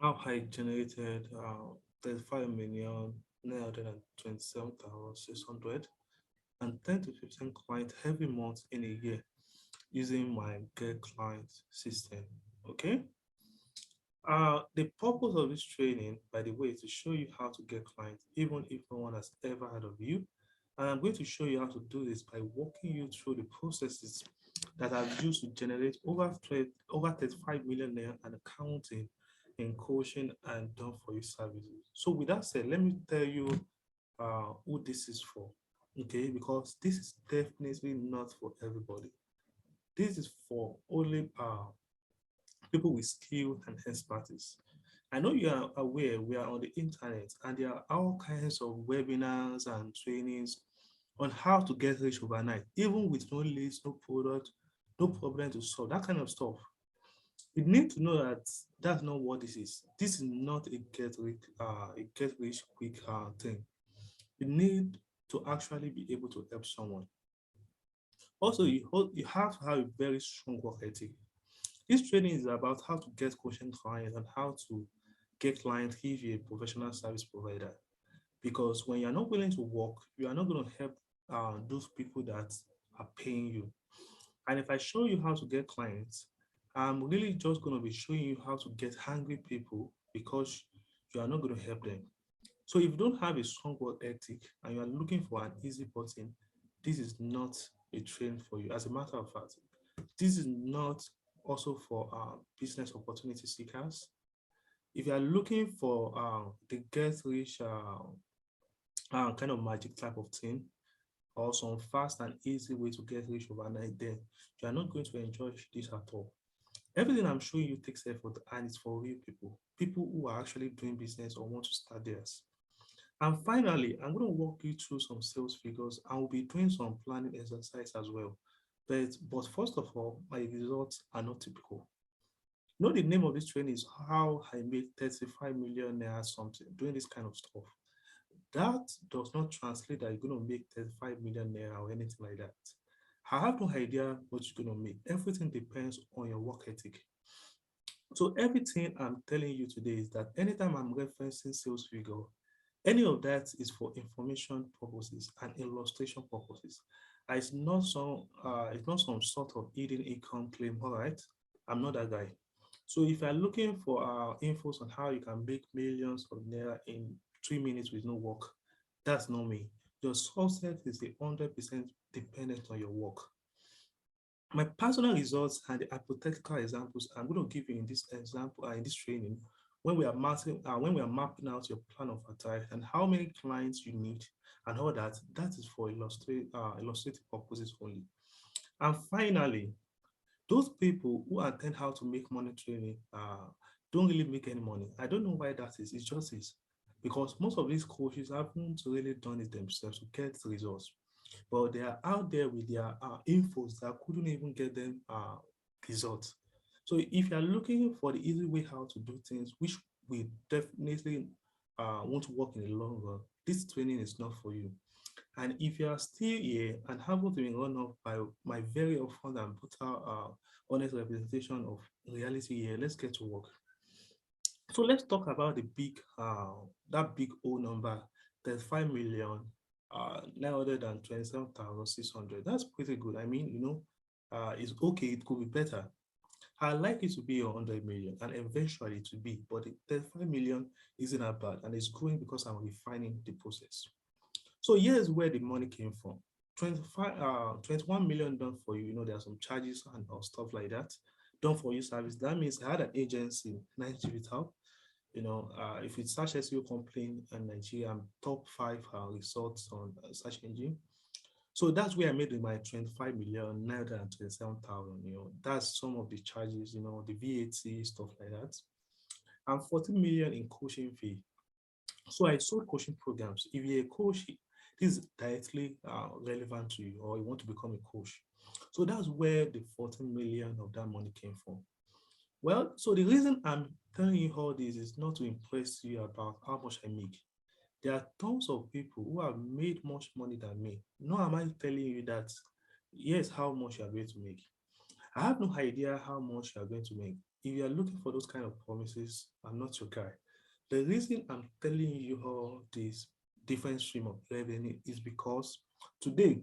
how I generated 35,927,600 and 10 to 15 clients every month in a year using my Get Client system. Okay. The purpose of this training, by the way, is to show you how to get clients, even if no one has ever heard of you. And I'm going to show you how to do this by walking you through the processes that I've used to generate over 35 million naira and accounting in coaching and done for you services. So, with that said, let me tell you who this is for. Okay, because this is definitely not for everybody. This is for only people with skill and expertise. I know you are aware we are on the internet and there are all kinds of webinars and trainings on how to get rich overnight, even with no leads, no product, no problem to solve, that kind of stuff. You need to know that that's not what this is. This is not a get rich quick thing. You need to actually be able to help someone. Also, you have to have a very strong work ethic. This training is about how to get coaching clients and how to get clients if you're a professional service provider. Because when you're not willing to work, you are not going to help those people that are paying you. And if I show you how to get clients, I'm really just going to be showing you how to get hungry people because you are not going to help them. So if you don't have a strong work ethic and you are looking for an easy button, this is not a training for you. As a matter of fact, this is not also for business opportunity seekers. If you are looking for the get rich kind of magic type of thing or some fast and easy way to get rich overnight, then you are not going to enjoy this at all. Everything I'm showing you takes effort and it's for real people, people who are actually doing business or want to start theirs. And finally, I'm going to walk you through some sales figures and we'll be doing some planning exercise as well. But first of all, my results are not typical. Know the name of this training is how I made 35 million naira something doing this kind of stuff. That does not translate that you're going to make 35 million naira or anything like that. I have no idea what you're going to make. Everything depends on your work ethic. So everything I'm telling you today is that anytime I'm referencing sales figure, any of that is for information purposes and illustration purposes. It's not some sort of hidden income claim. All right, I'm not that guy. So if you're looking for infos on how you can make millions of naira in 3 minutes with no work, that's not me. Your success is 100% dependent on your work. My personal results and the hypothetical examples I'm going to give you in this example in this training, when we are mapping out your plan of attack and how many clients you need and all that, that is for illustrative purposes only. And finally, those people who attend how to make money training don't really make any money. I don't know why that is. It just is. Because most of these coaches haven't really done it themselves to get results. But they are out there with their infos that couldn't even get them results. So if you are looking for the easy way how to do things, which we definitely want to work in the long run, this training is not for you. And if you are still here and happen to be run off by my very upfront and brutal, honest representation of reality here, let's get to work. So let's talk about that big O number, 35 million, 927,600. That's pretty good. I mean, it's okay. It could be better. I like it to be 100 million and eventually to be, but the 35 million isn't that bad and it's growing because I'm refining the process. So here's where the money came from. 21 million done for you. There are some charges and or stuff like that. Done for you service. That means I had an agency, Nice Digital. If it's search SEO complaint in Nigeria, I'm top five results on search engine. So that's where I made my 25 million, 927,000. That's some of the charges, the VAT, stuff like that. And 14 million in coaching fee. So I sold coaching programs. If you're a coach, this is directly relevant to you or you want to become a coach. So that's where the 14 million of that money came from. Well, so the reason I'm telling you all this is not to impress you about how much I make. There are tons of people who have made much money than me. Nor am I telling you that, yes, how much you are going to make. I have no idea how much you are going to make. if you are looking for those kind of promises, I'm not your guy. The reason I'm telling you all this different stream of revenue is because today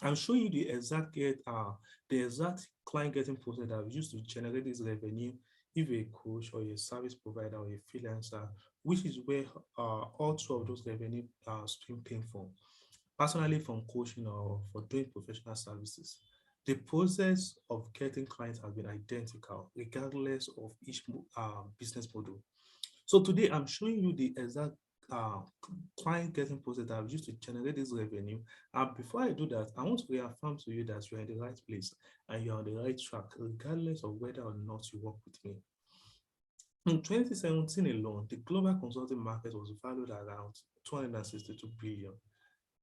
I'm showing you the exact client getting process that we used to generate this revenue if you're a coach or a service provider or a freelancer, which is where all two of those revenue stream came from, personally from coaching or for doing professional services. The process of getting clients has been identical regardless of each business model. So today I'm showing you the exact uh, client getting process that I've used to generate this revenue. And before I do that, I want to reaffirm to you that you're in the right place and you're on the right track, regardless of whether or not you work with me. In 2017 alone, the global consulting market was valued around 262 billion.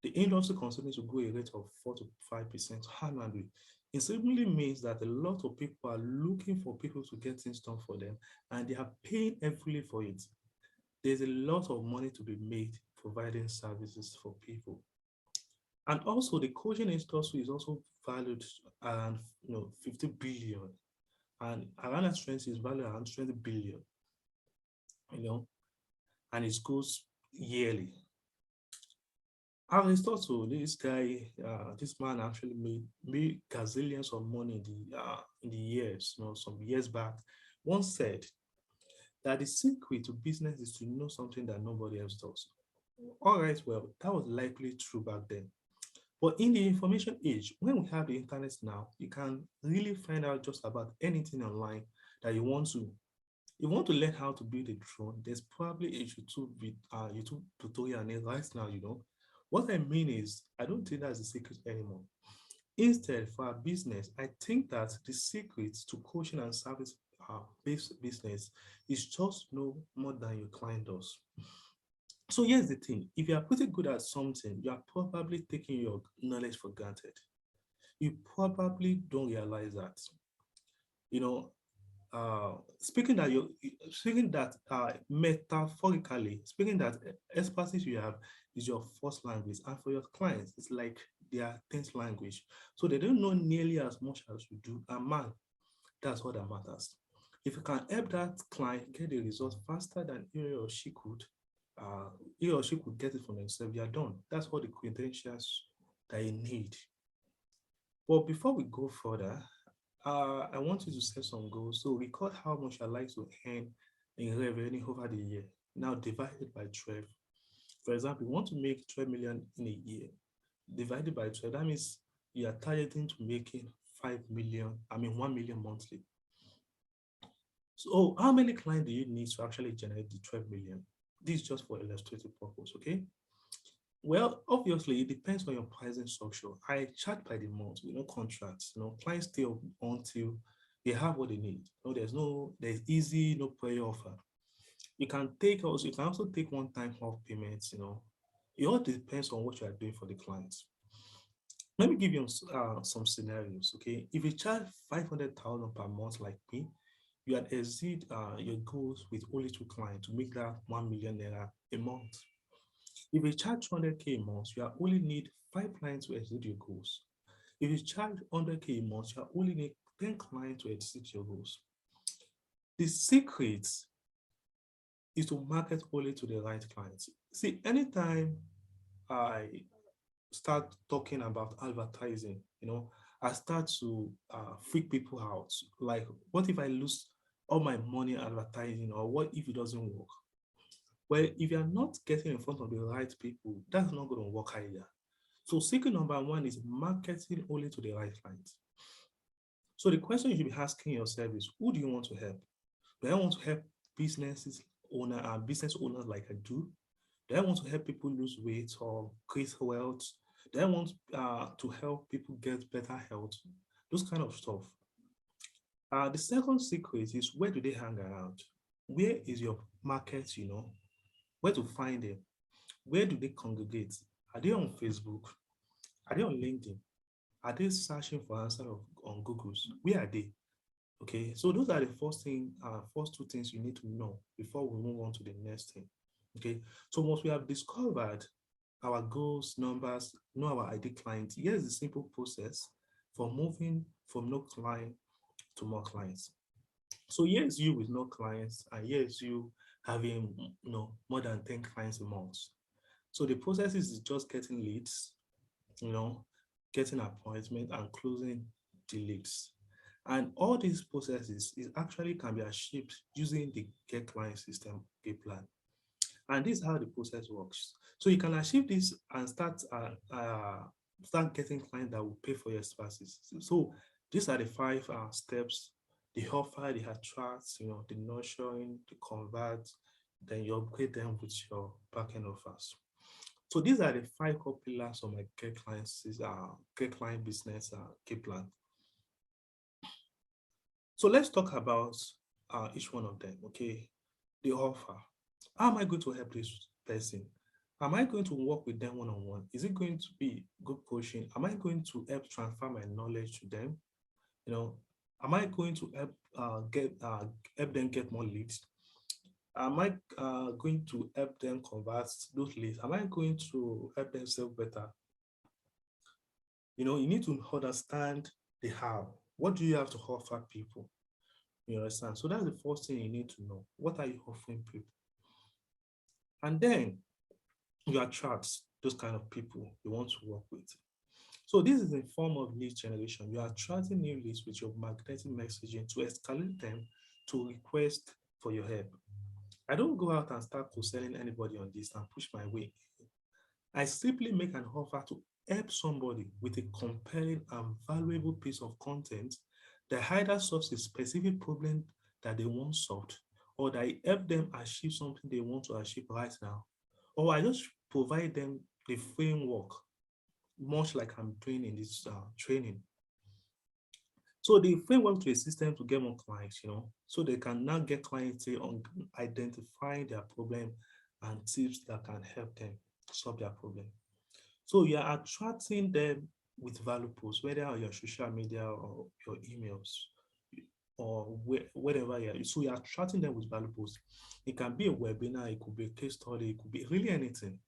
The industry continues to grow a rate of 4 to 5% annually. It simply means that a lot of people are looking for people to get things done for them and they are paying heavily for it. There's a lot of money to be made providing services for people. And also the coaching industry is also valued around 50 billion and around strength is valued around 20 billion, you know, and it goes yearly. Aristotle, this guy, this man actually made gazillions of money in the years, some years back. Once said that the secret to business is to know something that nobody else does. All right, well, that was likely true back then. But in the information age, when we have the internet now, you can really find out just about anything online that you want to. You want to learn how to build a drone, there's probably a YouTube tutorial on it right now, What I mean is, I don't think that's the secret anymore. Instead, for our business, I think that the secret to coaching and service based business is just know more than your client does. So here's the thing, if you are pretty good at something, you are probably taking your knowledge for granted. You probably don't realize that. You know, speaking that metaphorically, speaking that expertise you have is your first language, and for your clients, it's like their 10th language. So they don't know nearly as much as you do. And man, that's what that matters. If you can help that client get the result faster than uh, he or she could get it for themselves, you are done. That's all the credentials that you need. But before we go further, I want you to set some goals. So record how much I like to earn in revenue over the year. Now divide it by 12. For example, you want to make 12 million in a year. Divided by 12, that means you are targeting to making 5 million, 1 million monthly. So how many clients do you need to actually generate the 12 million? This is just for illustrative purpose, okay? Well, obviously, it depends on your pricing structure. I charge by the month, contracts. Clients stay up until they have what they need. There's easy, no prayer offer. You can also take one-time off payments. It all depends on what you are doing for the clients. Let me give you some scenarios. Okay, if you charge 500,000 per month, like me, you had exceed your goals with only two clients to make that 1 million naira a month. If you charge 200K a month, you only need five clients to exceed your goals. If you charge 100K a month, you only need 10 clients to exceed your goals. The secret is to market only to the right clients. See, anytime I start talking about advertising, I start to freak people out. Like, what if I lose all my money advertising, or what if it doesn't work? Well, if you're not getting in front of the right people, that's not going to work either. So secret number one is marketing only to the right clients. So the question you should be asking yourself is, who do you want to help? Do I want to help business owners like I do? Do I want to help people lose weight or create wealth? Do I want to help people get better health? Those kind of stuff. The second secret is, where do they hang around? Where is your market, Where to find them? Where do they congregate? Are they on Facebook? Are they on LinkedIn? Are they searching for answer on Google's? Where are they? Okay, so those are the first two things you need to know before we move on to the next thing. Okay, so once we have discovered our goals, numbers, know our ID clients, here's the simple process for moving from no client to more clients. So here's you with no clients, and here's you having more than 10 clients a month. So the process is just getting leads, you know, getting appointment and closing the leads. And all these processes is actually can be achieved using the get client system get plan. And this is how the process works. So you can achieve this and start getting clients that will pay for your services. So these are the five steps: the offer, the attract, the nurturing, the convert, then you upgrade them with your backend offers. So these are the five core pillars of my get client business key plan. So let's talk about each one of them. Okay, the offer. How am I going to help this person? Am I going to work with them one on one? Is it going to be good coaching? Am I going to help transfer my knowledge to them? You know, am I going to help them get more leads? Am I going to help them convert those leads? Am I going to help them sell better? You need to understand the how. What do you have to offer people? You understand? So that's the first thing you need to know. What are you offering people? And then you attract those kind of people you want to work with. So this is a form of lead generation. You are attracting new leads with your magnetic messaging to escalate them to request for your help. I don't go out and start co-selling anybody on this and push my way. I simply make an offer to help somebody with a compelling and valuable piece of content that either solves a specific problem that they want solved, or that I help them achieve something they want to achieve right now, or I just provide them the framework, much like I'm doing in this training. So the framework to a system to get more clients, so they can now get clients on identifying their problem and tips that can help them solve their problem. So you are attracting them with value posts, whether on your social media or your emails or whatever you are. So you're attracting them with value posts. It can be a webinar, it could be a case study, it could be really anything.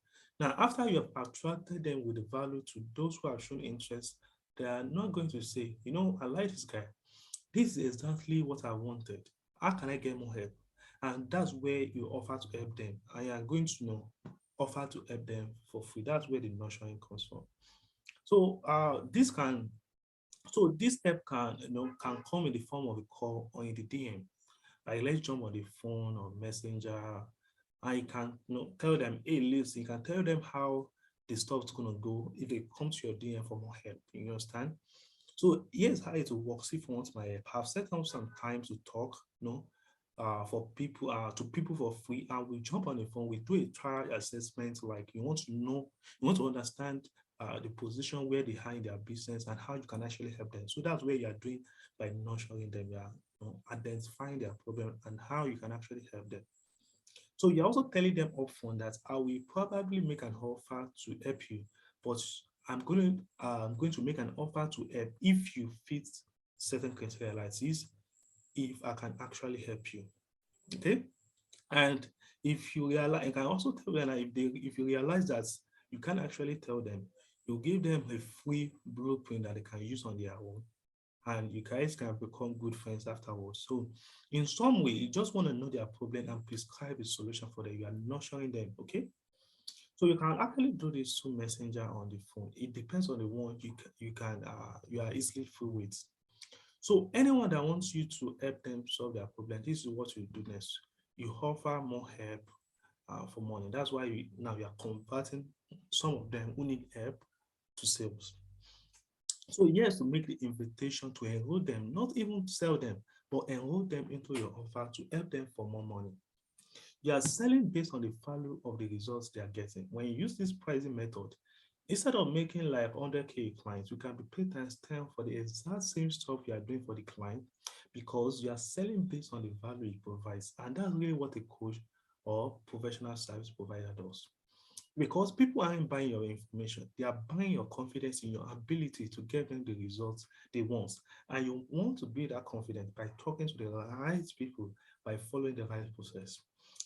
Now, after you have attracted them with the value to those who have shown interest, they are not going to say, I like this guy. This is exactly what I wanted. How can I get more help? And that's where you offer to help them. And you are going to offer to help them for free. That's where the nurturing comes from. So this help can come in the form of a call or in the DM. Like let's jump on the phone or messenger. And you can tell them, hey, listen, you can tell them how the stuff's gonna go if they come to your DM for more help. You understand? So here's how it works. If you want my help, I've set up some time to talk, for people to people for free, and we jump on the phone. We do a trial assessment. Like you want to know, you want to understand the position where they are in their business and how you can actually help them. So that's where you are doing by nurturing them. You are identifying their problem and how you can actually help them. So you're also telling them upfront that I will probably make an offer to help you, but I'm going to make an offer to help if you fit certain criteria like this, if I can actually help you. Okay. And if you realize, I can also tell them that if you realize that you can actually tell them, you give them a free blueprint that they can use on their own, and you guys can become good friends afterwards. So in some way, you just want to know their problem and prescribe a solution for them. You are nurturing them, okay? So you can actually do this through messenger on the phone. It depends on the one you are easily free with. So anyone that wants you to help them solve their problem, this is what you do next. You offer more help for money. That's why now you are converting some of them who need help to sales. So yes, to make the invitation to enroll them, not even sell them, but enroll them into your offer to help them for more money. You are selling based on the value of the results they are getting. When you use this pricing method, instead of making like 100K clients, you can be paid times 10 for the exact same stuff you are doing for the client, because you are selling based on the value it provides. And that's really what a coach or professional service provider does. Because people aren't buying your information, they are buying your confidence in your ability to get them the results they want. And you want to build that confidence by talking to the right people, by following the right process.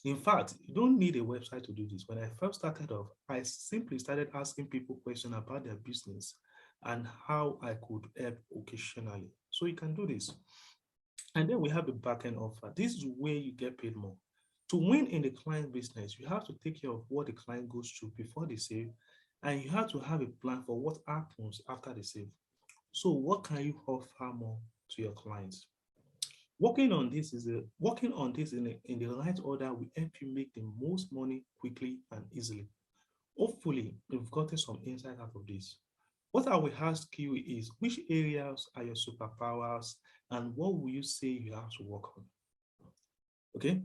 In fact, you don't need a website to do this. When I first started off, I simply started asking people questions about their business and how I could help occasionally. So you can do this. And then we have the back-end offer. This is where you get paid more. To win in the client business, you have to take care of what the client goes through before the sale, and you have to have a plan for what happens after the sale. So what can you offer more to your clients? Working on this in the right order will help you make the most money quickly and easily. Hopefully, you've gotten some insight out of this. What I will ask you is which areas are your superpowers and what will you say you have to work on? Okay.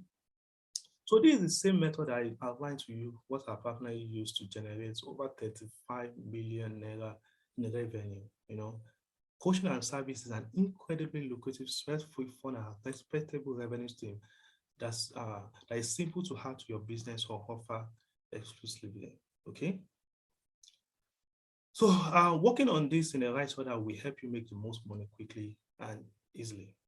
So this is the same method I outlined to you what our partner used to generate over 35 million naira in revenue. Coaching and service is an incredibly lucrative, stress-free, fun, and respectable revenue stream that is simple to add to your business or offer exclusively. Okay. So working on this in the right order will help you make the most money quickly and easily.